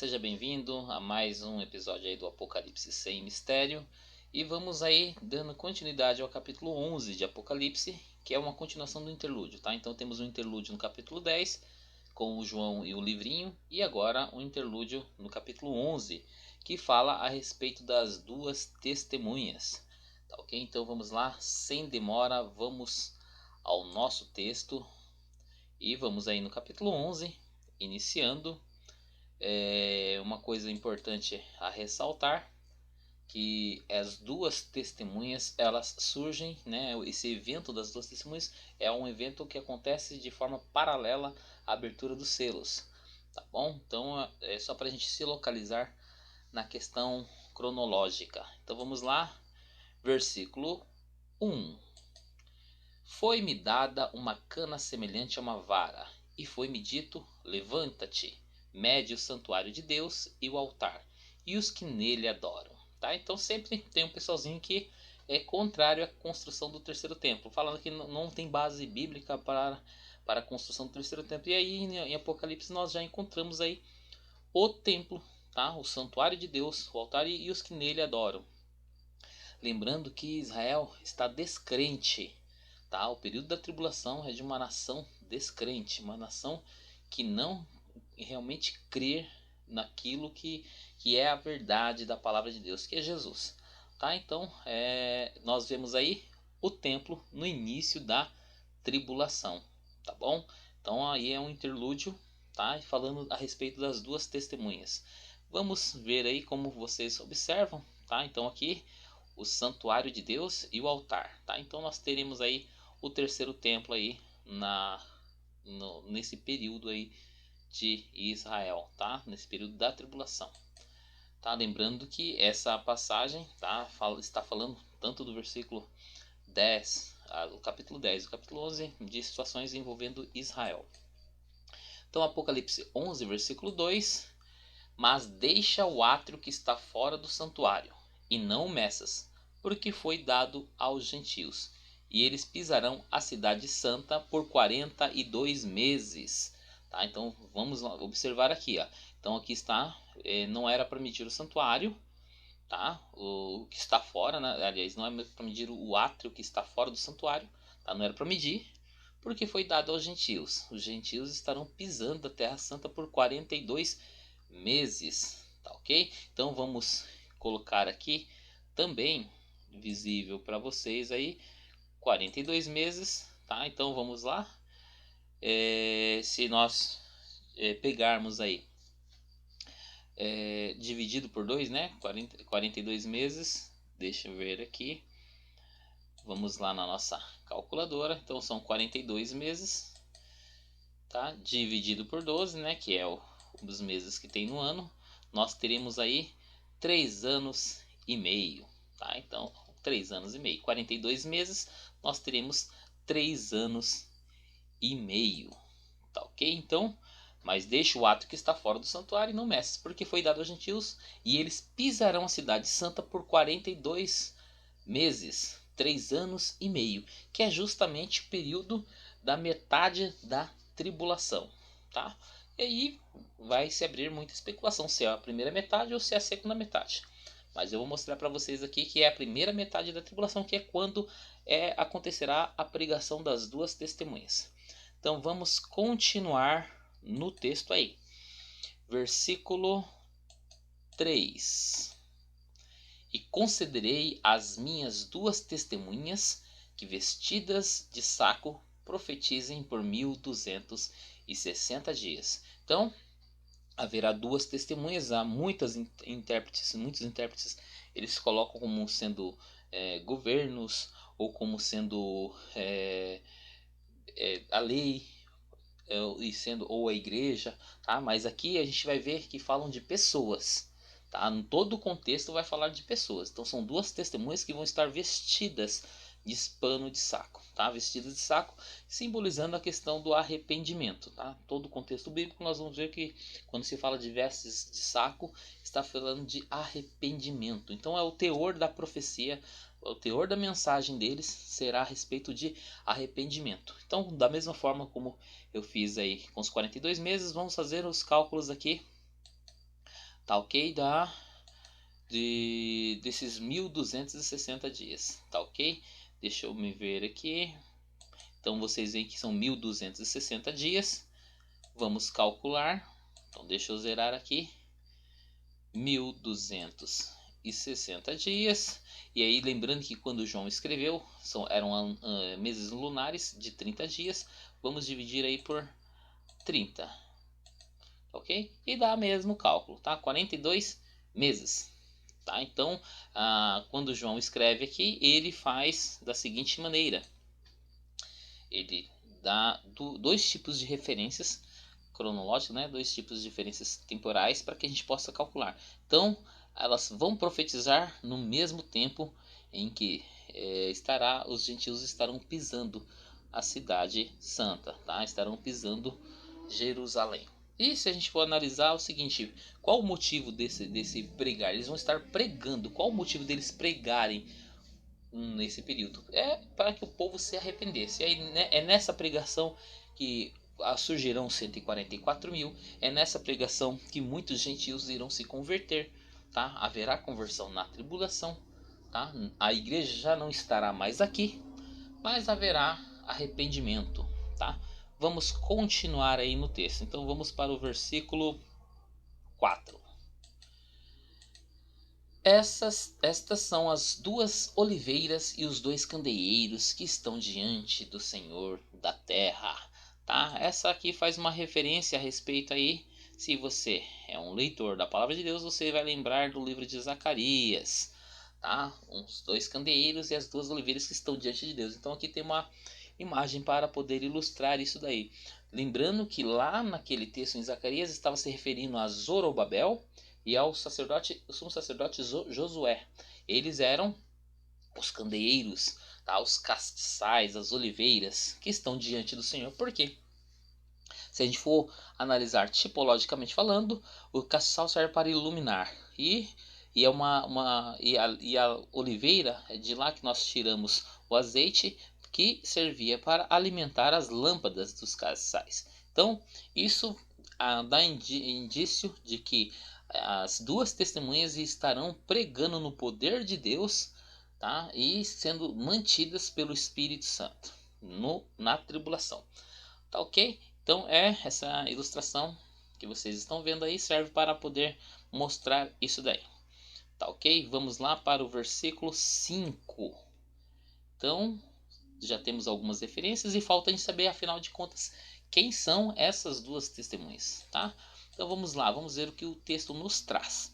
seja bem-vindo a mais um episódio aí do Apocalipse sem Mistério. E vamos aí dando continuidade ao capítulo 11 de Apocalipse, que é uma continuação do interlúdio, tá? Então temos um interlúdio no capítulo 10, com o João e o livrinho, e agora um interlúdio no capítulo 11, que fala a respeito das duas testemunhas. Tá ok? Então vamos lá, sem demora, vamos ao nosso texto, e vamos aí no capítulo 11, iniciando. Uma coisa importante a ressaltar, que as duas testemunhas elas surgem, né? Esse evento das duas testemunhas é um evento que acontece de forma paralela à abertura dos selos, tá bom? Então é só para a gente se localizar na questão cronológica. Então vamos lá, versículo 1. Foi-me dada uma cana semelhante a uma vara, e foi-me dito: levanta-te, mede o santuário de Deus e o altar, e os que nele adoram. Tá? Então sempre tem um pessoalzinho que é contrário à construção do terceiro templo, falando que não tem base bíblica para a construção do terceiro templo. E aí em Apocalipse nós já encontramos aí o templo, tá? O santuário de Deus, o altar e os que nele adoram. Lembrando que Israel está descrente. Tá? O período da tribulação é de uma nação descrente, uma nação que não realmente crê naquilo que é a verdade da palavra de Deus, que é Jesus. Tá? Então nós vemos aí o templo no início da tribulação, tá bom? Então aí é um interlúdio, tá? Falando a respeito das duas testemunhas. Vamos ver aí como vocês observam, tá? Então aqui o santuário de Deus e o altar, tá? Então nós teremos aí o terceiro templo aí nesse período aí de Israel, tá? Nesse período da tribulação, tá? Lembrando que essa passagem, tá? Está falando tanto do versículo 10, o capítulo 10 e o capítulo 11 de situações envolvendo Israel. Então Apocalipse 11, versículo 2: mas deixa o átrio que está fora do santuário, e não o meças, porque foi dado aos gentios, e eles pisarão a cidade santa por 42 meses. Tá? Então vamos observar aqui. Ó. Então aqui está, não era para medir o santuário, tá? O que está fora, né? Aliás, não é para medir o átrio que está fora do santuário, tá? Não era para medir, porque foi dado aos gentios. Os gentios estarão pisando a terra santa por 42 meses, tá ok? Então vamos colocar aqui também visível para vocês aí 42 meses, tá? Então vamos lá. Se nós pegarmos aí dividido por 2, né? 42 meses. Deixa eu ver aqui. Vamos lá na nossa calculadora. Então são 42 meses, tá? Dividido por 12, né? Que é um dos meses que tem no ano. Nós teremos aí 3 anos e meio, tá? Então 3 anos e meio. 42 meses, nós teremos 3 anos e meio, tá ok? Então, mas deixa o ato que está fora do santuário e não meças, porque foi dado aos gentios, e eles pisarão a cidade santa por 42 meses, 3 anos e meio, que é justamente o período da metade da tribulação, tá? E aí vai se abrir muita especulação se é a primeira metade ou se é a segunda metade. Mas eu vou mostrar para vocês aqui que é a primeira metade da tribulação, que é quando acontecerá a pregação das duas testemunhas. Então vamos continuar no texto aí. Versículo 3. E concederei às minhas duas testemunhas que, vestidas de saco, profetizem por 1260 dias. Então, haverá duas testemunhas. Há muitos intérpretes, eles colocam como sendo governos, ou como sendo a lei, e sendo ou a igreja, tá? Mas aqui a gente vai ver que falam de pessoas, tá? Em todo o contexto vai falar de pessoas. Então são duas testemunhas que vão estar vestidas de pano de saco, tá? Vestidas de saco, simbolizando a questão do arrependimento, tá? Todo o contexto bíblico nós vamos ver que quando se fala de vestes de saco, está falando de arrependimento. Então é o teor da profecia, o teor da mensagem deles será a respeito de arrependimento. Então, da mesma forma como eu fiz aí com os 42 meses, vamos fazer os cálculos aqui Tá ok? Desses 1260 dias. Tá ok? Deixa eu me ver aqui. Então vocês veem que são 1260 dias. Vamos calcular. Então deixa eu zerar aqui. 1260 dias. E aí lembrando que quando João escreveu, eram meses lunares de 30 dias. Vamos dividir aí por 30. Ok? E dá mesmo o cálculo, tá? 42 meses. Tá? Então, quando João escreve aqui, ele faz da seguinte maneira. Ele dá dois tipos de referências cronológicas, né? Dois tipos de referências temporais para que a gente possa calcular. Então, elas vão profetizar no mesmo tempo em que os gentios estarão pisando a cidade santa, tá? Estarão pisando Jerusalém. E se a gente for analisar o seguinte, qual o motivo desse pregar? Eles vão estar pregando. Qual o motivo deles pregarem nesse período? É para que o povo se arrependesse. E aí, né, é nessa pregação que surgirão 144 mil. É nessa pregação que muitos gentios irão se converter. Tá? Haverá conversão na tribulação. Tá? A igreja já não estará mais aqui, mas haverá arrependimento. Tá? Vamos continuar aí no texto. Então vamos para o versículo 4. Estas são as duas oliveiras e os dois candeeiros que estão diante do Senhor da terra. Tá? Essa aqui faz uma referência a respeito aí. Se você é um leitor da palavra de Deus, você vai lembrar do livro de Zacarias. Tá? Os dois candeeiros e as duas oliveiras que estão diante de Deus. Então aqui tem uma imagem para poder ilustrar isso daí. Lembrando que lá naquele texto em Zacarias estava se referindo a Zorobabel e ao sumo sacerdote Josué. Eles eram os candeeiros, tá? Os castiçais, as oliveiras que estão diante do Senhor. Por quê? Se a gente for analisar tipologicamente falando, o castiçal serve para iluminar e a oliveira é de lá que nós tiramos o azeite que servia para alimentar as lâmpadas dos castiçais. Então, isso dá indício de que as duas testemunhas estarão pregando no poder de Deus, tá? E sendo mantidas pelo Espírito Santo na tribulação. Tá ok? Então essa ilustração que vocês estão vendo aí serve para poder mostrar isso daí. Tá ok? Vamos lá para o versículo 5. Então, já temos algumas referências e falta a gente saber, afinal de contas, quem são essas duas testemunhas, tá? Então vamos lá, vamos ver o que o texto nos traz.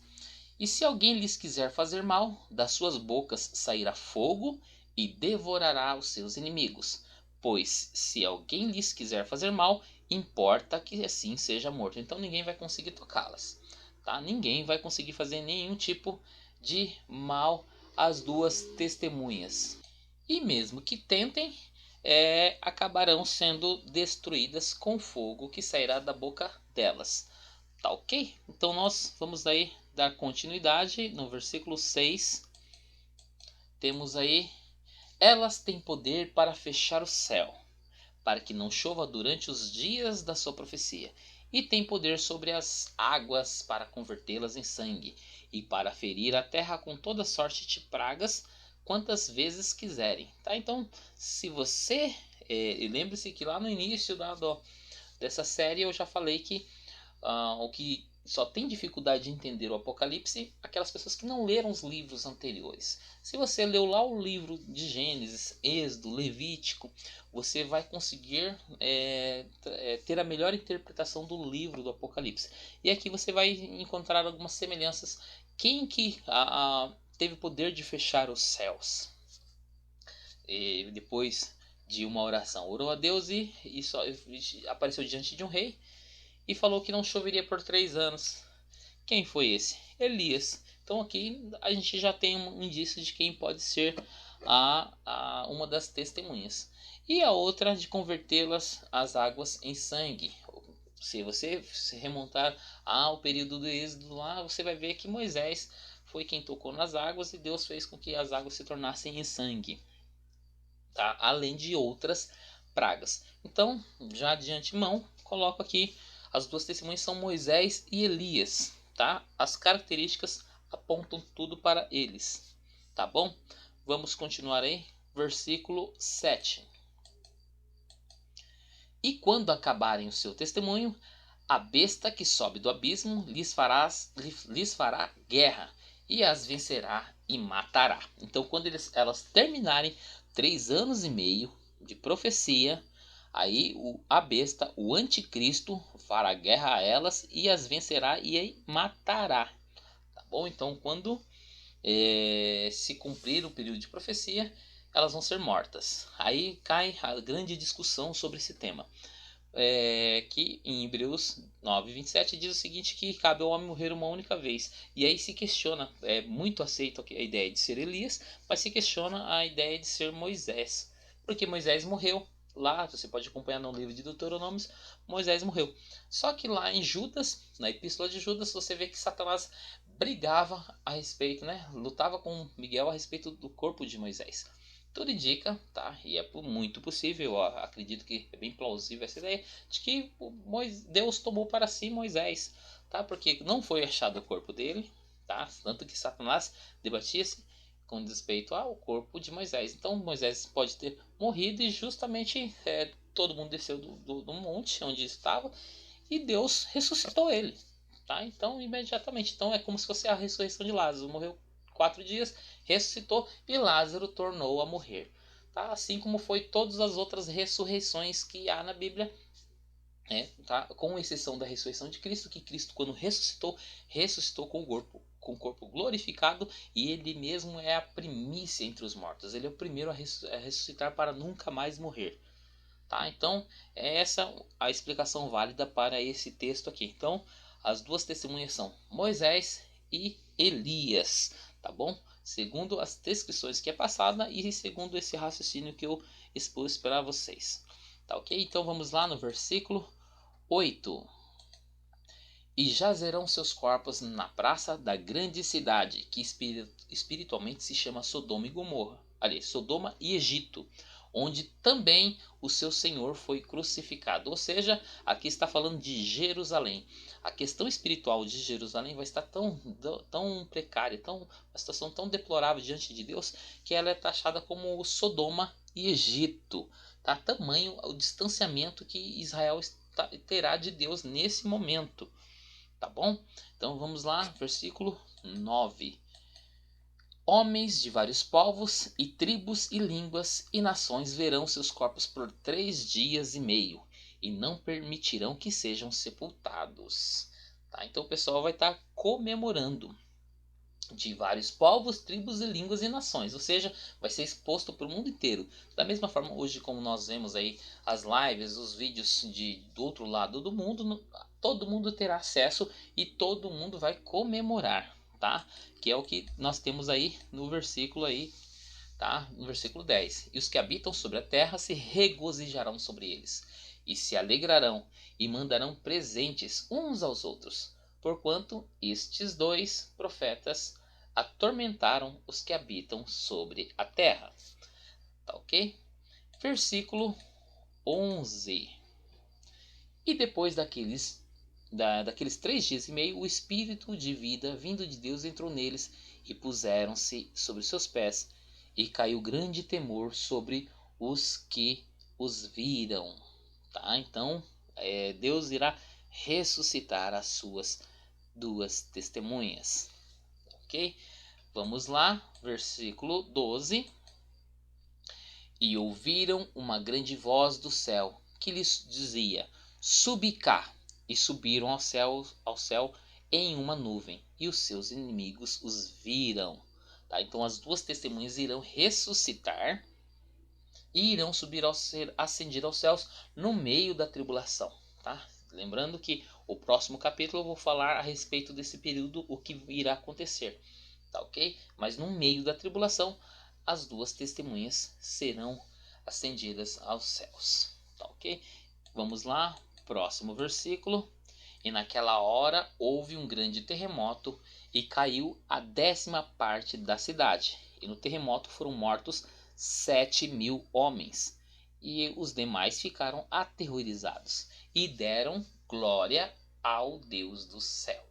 E se alguém lhes quiser fazer mal, das suas bocas sairá fogo e devorará os seus inimigos. Pois se alguém lhes quiser fazer mal, importa que assim seja morto. Então ninguém vai conseguir tocá-las, tá? Ninguém vai conseguir fazer nenhum tipo de mal às duas testemunhas. E mesmo que tentem, acabarão sendo destruídas com fogo que sairá da boca delas. Tá ok? Então nós vamos aí dar continuidade no versículo 6. Temos aí: elas têm poder para fechar o céu, para que não chova durante os dias da sua profecia, e têm poder sobre as águas para convertê-las em sangue, e para ferir a terra com toda sorte de pragas, quantas vezes quiserem. Tá? Então, se você lembre-se que lá no início dessa série eu já falei que o que só tem dificuldade de entender o Apocalipse aquelas pessoas que não leram os livros anteriores. Se você leu lá o livro de Gênesis, Êxodo, Levítico, você vai conseguir ter a melhor interpretação do livro do Apocalipse. E aqui você vai encontrar algumas semelhanças. Quem que teve o poder de fechar os céus? E depois de uma oração, orou a Deus e apareceu diante de um rei e falou que não choveria por 3 anos. Quem foi esse? Elias. Então aqui a gente já tem um indício de quem pode ser uma das testemunhas. E a outra de convertê-las as águas em sangue. Se você se remontar ao período do Êxodo lá, você vai ver que Moisés foi quem tocou nas águas e Deus fez com que as águas se tornassem em sangue. Tá? Além de outras pragas. Então, já de antemão, coloco aqui as duas testemunhas são Moisés e Elias. tá? As características apontam tudo para eles, tá bom? Vamos continuar aí, versículo 7. E quando acabarem o seu testemunho, a besta que sobe do abismo lhes fará guerra, e as vencerá e matará. Então, quando elas terminarem 3 anos e meio de profecia, aí a besta, o anticristo, fará guerra a elas e as vencerá e aí matará. Tá bom? Então, quando se cumprir o período de profecia, elas vão ser mortas. Aí cai a grande discussão sobre esse tema. Que em Hebreus 9:27 diz o seguinte, que cabe ao homem morrer uma única vez. E aí se questiona, é muito aceito a ideia de ser Elias, mas se questiona a ideia de ser Moisés. Porque Moisés morreu. Lá, você pode acompanhar no livro de Deuteronômios, Moisés morreu. Só que lá em Judas, na epístola de Judas, você vê que Satanás brigava a respeito, né? Lutava com Miguel a respeito do corpo de Moisés. Tudo indica, tá? E é muito possível, eu acredito que é bem plausível essa ideia, de que Deus tomou para si Moisés, tá? Porque não foi achado o corpo dele, tá? Tanto que Satanás debatia-se com respeito ao corpo de Moisés. Então Moisés pode ter morrido e justamente todo mundo desceu do monte onde estava e Deus ressuscitou ele, tá? Então imediatamente, então é como se fosse a ressurreição de Lázaro, morreu 4 dias, ressuscitou e Lázaro tornou a morrer. Tá? Assim como foi todas as outras ressurreições que há na Bíblia, tá? Com exceção da ressurreição de Cristo, que Cristo, quando ressuscitou, ressuscitou com o corpo glorificado, e ele mesmo é a primícia entre os mortos. Ele é o primeiro a ressuscitar para nunca mais morrer. Tá? Então, é essa a explicação válida para esse texto aqui. Então, as duas testemunhas são Moisés e Elias, tá bom? Segundo as descrições que é passada e segundo esse raciocínio que eu expus para vocês. Tá ok? Então vamos lá no versículo 8. E jazerão seus corpos na praça da grande cidade, que espiritualmente se chama Sodoma e Gomorra. Ali, Sodoma e Egito, onde também o seu Senhor foi crucificado. Ou seja, aqui está falando de Jerusalém. A questão espiritual de Jerusalém vai estar tão precária, uma situação tão deplorável diante de Deus, que ela é taxada como Sodoma e Egito. Tá? Tamanho o distanciamento que Israel terá de Deus nesse momento. Tá bom? Então vamos lá, versículo 9. Homens de vários povos e tribos e línguas e nações verão seus corpos por 3 dias e meio e não permitirão que sejam sepultados. Tá? Então o pessoal vai estar comemorando, de vários povos, tribos e línguas e nações, ou seja, vai ser exposto para o mundo inteiro. Da mesma forma, hoje, como nós vemos aí as lives, os vídeos do outro lado do mundo, todo mundo terá acesso e todo mundo vai comemorar, tá? Que é o que nós temos aí no versículo aí, tá? No versículo 10. E os que habitam sobre a terra se regozijarão sobre eles, e se alegrarão, e mandarão presentes uns aos outros, porquanto estes dois profetas atormentaram os que habitam sobre a terra. Tá ok? Versículo 11. E depois daqueles 3 dias e meio, o espírito de vida vindo de Deus entrou neles, e puseram-se sobre seus pés, e caiu grande temor sobre os que os viram. Tá? Então, Deus irá ressuscitar as suas duas testemunhas. Ok? Vamos lá, versículo 12. E ouviram uma grande voz do céu, que lhes dizia: Subi cá. E subiram ao céu em uma nuvem, e os seus inimigos os viram. Tá? Então as duas testemunhas irão ressuscitar e irão subir ao ser ascendido aos céus no meio da tribulação. Tá? Lembrando que o próximo capítulo eu vou falar a respeito desse período, o que irá acontecer. Tá ok? Mas no meio da tribulação, as duas testemunhas serão ascendidas aos céus. Tá ok? Vamos lá, próximo versículo. E naquela hora houve um grande terremoto e caiu a 10ª parte da cidade. E no terremoto foram mortos 7.000 homens. E os demais ficaram aterrorizados e deram glória ao Deus do céu.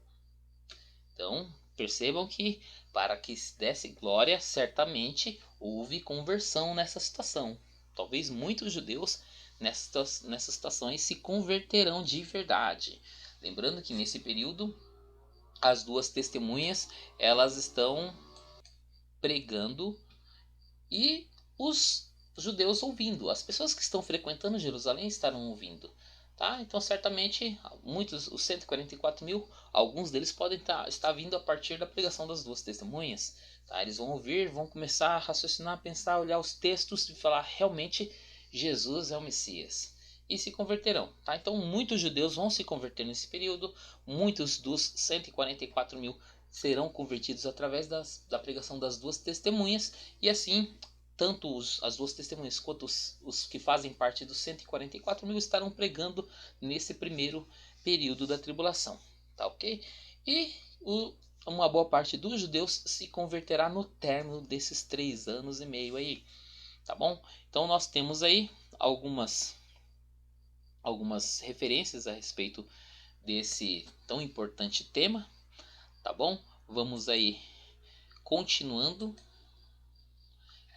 Então, percebam que para que se desse glória, certamente houve conversão nessa situação. Talvez muitos judeus nessas situações se converterão de verdade. Lembrando que nesse período as duas testemunhas elas estão pregando e os judeus ouvindo. As pessoas que estão frequentando Jerusalém estarão ouvindo. Tá? Então, certamente, muitos, os 144 mil, alguns deles podem estar vindo a partir da pregação das duas testemunhas. Tá? Eles vão ouvir, vão começar a raciocinar, pensar, olhar os textos e falar, realmente, Jesus é o Messias. E se converterão. Tá? Então, muitos judeus vão se converter nesse período. Muitos dos 144 mil serão convertidos através da pregação das duas testemunhas. E assim, tanto as duas testemunhas quanto os que fazem parte dos 144 mil estarão pregando nesse primeiro período da tribulação, tá ok? E uma boa parte dos judeus se converterá no término desses 3 anos e meio aí, tá bom? Então nós temos aí algumas referências a respeito desse tão importante tema, tá bom? Vamos aí continuando.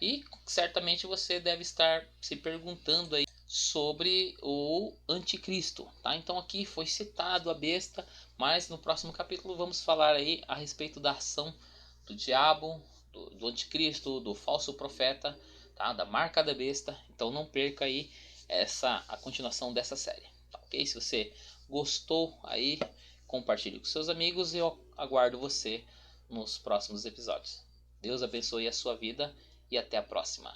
E certamente você deve estar se perguntando aí sobre o anticristo, tá? Então aqui foi citado a besta, mas no próximo capítulo vamos falar aí a respeito da ação do diabo, do anticristo, do falso profeta, tá? Da marca da besta. Então não perca aí a continuação dessa série, tá ok? Se você gostou aí, compartilhe com seus amigos e eu aguardo você nos próximos episódios. Deus abençoe a sua vida e até a próxima.